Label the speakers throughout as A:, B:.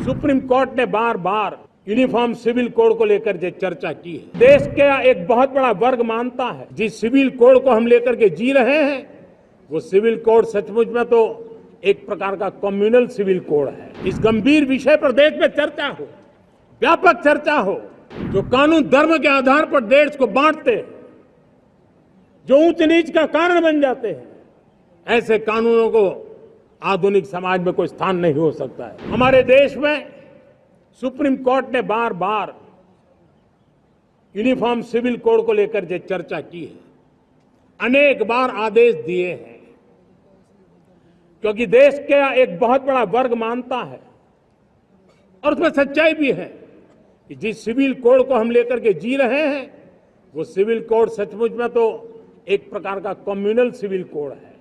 A: Supreme court ने बार बार uniform civil code को लेकर जो चर्चा की है, देश का एक बहुत बड़ा वर्ग मानता है जिस सिविल कोड को हम लेकर के जी रहे हैं वो सिविल कोड सचमुच में तो एक प्रकार का कम्युनल सिविल कोड है। इस गंभीर विषय पर देश में चर्चा हो, व्यापक चर्चा हो। जो कानून धर्म के आधार पर देश को बांटते हैं, जो ऊंच नीच का कारण बन जाते हैं, ऐसे कानूनों को आधुनिक समाज में कोई स्थान नहीं हो सकता है। हमारे देश में सुप्रीम कोर्ट ने बार बार यूनिफॉर्म सिविल कोड को लेकर जो चर्चा की है, अनेक बार आदेश दिए हैं, क्योंकि देश का एक बहुत बड़ा वर्ग मानता है और उसमें सच्चाई भी है कि जिस सिविल कोड को हम लेकर के जी रहे हैं वो सिविल कोड सचमुच में तो एक प्रकार का कम्युनल सिविल कोड है,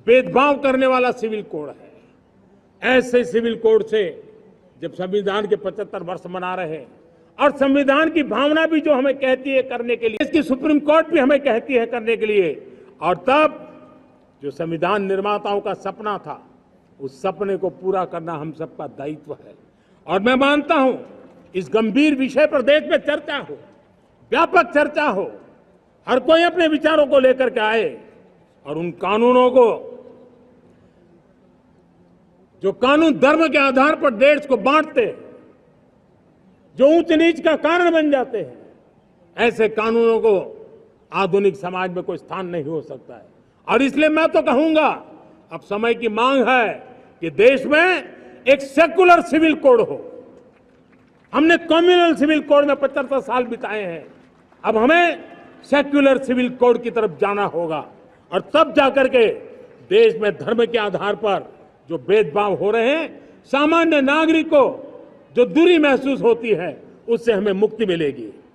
A: भेदभाव करने वाला सिविल कोड है। ऐसे सिविल कोड से जब संविधान के 75 वर्ष मना रहे हैं और संविधान की भावना भी जो हमें कहती है करने के लिए, इसकी सुप्रीम कोर्ट भी हमें कहती है करने के लिए, और तब जो संविधान निर्माताओं का सपना था उस सपने को पूरा करना हम सबका दायित्व है। और मैं मानता हूं इस गंभीर विषय पर देश में चर्चा हो, व्यापक चर्चा हो, हर कोई अपने विचारों को लेकर के आए और उन कानूनों को, जो कानून धर्म के आधार पर देश को बांटते, जो ऊंच नीच का कारण बन जाते हैं, ऐसे कानूनों को आधुनिक समाज में कोई स्थान नहीं हो सकता है। और इसलिए मैं तो कहूंगा अब समय की मांग है कि देश में एक सेकुलर सिविल कोड हो। हमने कम्युनल सिविल कोड में 75 साल बिताए हैं, अब हमें सेक्युलर सिविल कोड की तरफ जाना होगा और तब जाकर के देश में धर्म के आधार पर जो भेदभाव हो रहे हैं, सामान्य नागरिक को जो दूरी महसूस होती है, उससे हमें मुक्ति मिलेगी।